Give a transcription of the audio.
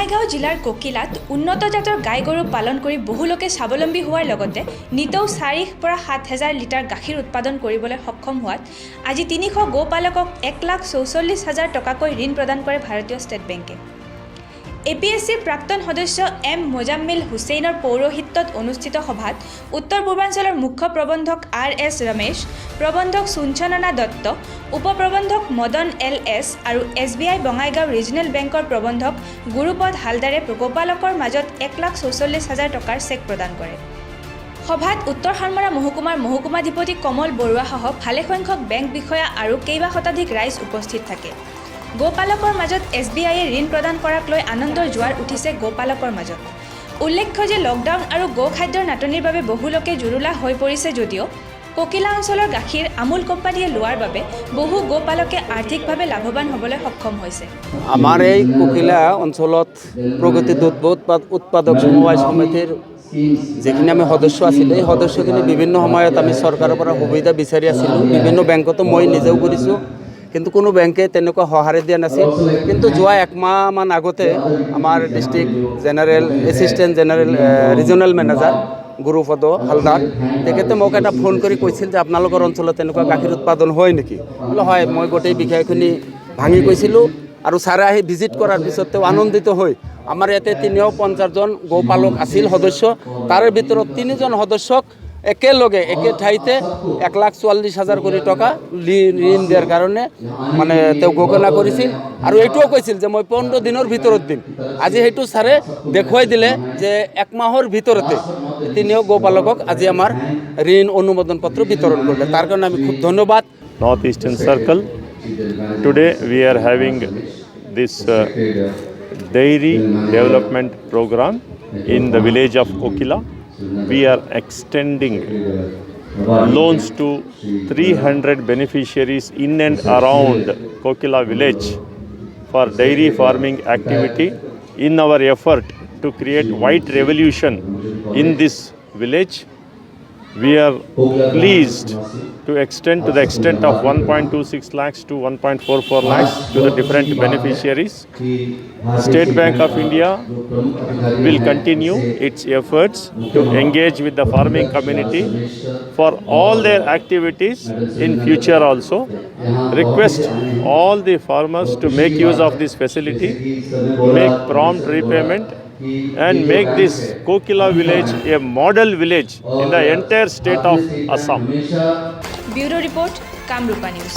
বঙাইগাঁও জিলাৰ ককিলাত উন্নত জাতৰ গাই গৰু পালন কৰি বহু লোকে স্বাৱলম্বী হোৱাৰ লগতে নিতৌ 4,000 পৰা 7,000 লিটাৰ গাখীৰ উৎপাদন কৰিবলৈ সক্ষম হোৱাত আজি 300 গোপালকক 1,44,000 টকাকৈ ঋণ প্ৰদান কৰে ভাৰতীয় ষ্টেট বেংকে। APSCৰ প্ৰাক্তন সদস্য M মোজাম্মিল হুছেইনৰ পৌৰোহিত্যত অনুষ্ঠিত সভাত উত্তৰ পূৰ্বাঞ্চলৰ মুখ্য প্ৰবন্ধক RS ৰমেশ, প্ৰবন্ধক সুঞ্চননা দত্ত, উপপ্ৰবন্ধক মদন LS আৰু SBI বঙাইগাঁও ৰিজনেল বেংকৰ প্ৰবন্ধক গুৰুপদ হালদাৰে গোপালকৰ মাজত 1,44,000 টকাৰ চেক প্ৰদান কৰে। সভাত উত্তৰ হাৰমৰা মহকুমাৰ মহকুমাধিপতি কমল বৰুৱাসহ ভালেসংখ্যক বেংক বিষয়া আৰু কেইবা শতাধিক ৰাইজ উপস্থিত থাকে। গোপালকৰ মাজত SBIয়ে ঋণ প্ৰদান কৰাক লৈ আনন্দৰ জোৱাৰ উঠিছে গোপালকৰ মাজত। উল্লেখ্য যে লকডাউন আৰু গো খাদ্যৰ নাটনিৰ বাবে বহু লোকে জুৰুলা হৈ পৰিছে যদিও ককিলা অঞ্চলৰ গাখীৰ আমুল কোম্পানীয়ে লোৱাৰ বাবে বহু গোপালকে আৰ্থিকভাৱে লাভৱান হ'বলৈ সক্ষম হৈছে। আমাৰ এই ককিলা অঞ্চলত প্ৰগতি দুগ্ধ উৎপাদক সমবায় সমিতিৰ যিখিনি আমি সদস্য আছিলোঁ, এই সদস্যখিনি বিভিন্ন সময়ত আমি চৰকাৰৰ পৰা সুবিধা বিচাৰি আছিলোঁ। বিভিন্ন বেংকতো মই নিজেও কৰিছোঁ, কিন্তু কোনো বেংকে তেনেকুৱা সঁহাৰি দিয়া নাছিল। কিন্তু যোৱা একমাহমান আগতে আমাৰ district general assistant general regional manager Gurupada Haldar তেখেতে মোক এটা ফোন কৰি কৈছিল যে আপোনালোকৰ অঞ্চলত তেনেকুৱা গাখীৰ উৎপাদন হয় নেকি? বোলে হয়। মই গোটেই বিষয়খিনি ভাঙি কৈছিলোঁ আৰু ছাৰে আহি ভিজিট কৰাৰ পিছত তেওঁ আনন্দিত হৈ আমাৰ ইয়াতে 350জন গোপালক আছিল সদস্য, তাৰে ভিতৰত 3জন সদস্যক একেলগে একে ঠাইতে 1,44,000 কোটি টকা ঋণ দিয়াৰ কাৰণে মানে তেওঁ ঘোষণা কৰিছিল আৰু এইটোও কৈছিল যে মই 15 দিনৰ ভিতৰত দিম। আজি সেইটো ছাৰে দেখুৱাই দিলে যে এক মাহৰ ভিতৰতে 3 গোপালকক আজি আমাৰ ঋণ অনুমোদন পত্ৰ বিতৰণ কৰিলে। তাৰ কাৰণে আমি খুব ধন্যবাদ। North Eastern Circle. Today we are having this dairy development program in the village of Kokila. We are extending loans to 300 beneficiaries in and around Kokila village for dairy farming activity in our effort to create white revolution in this village. We are pleased to extend to the extent of 1.26 lakhs to 1.44 lakhs to the different beneficiaries. State Bank of India will continue its efforts to engage with the farming community for all their activities in future also. Request all the farmers to make use of this facility, make prompt repayment and make this Kokila village a model village in the entire state of Assam. Bureau Report, Kamrupa News.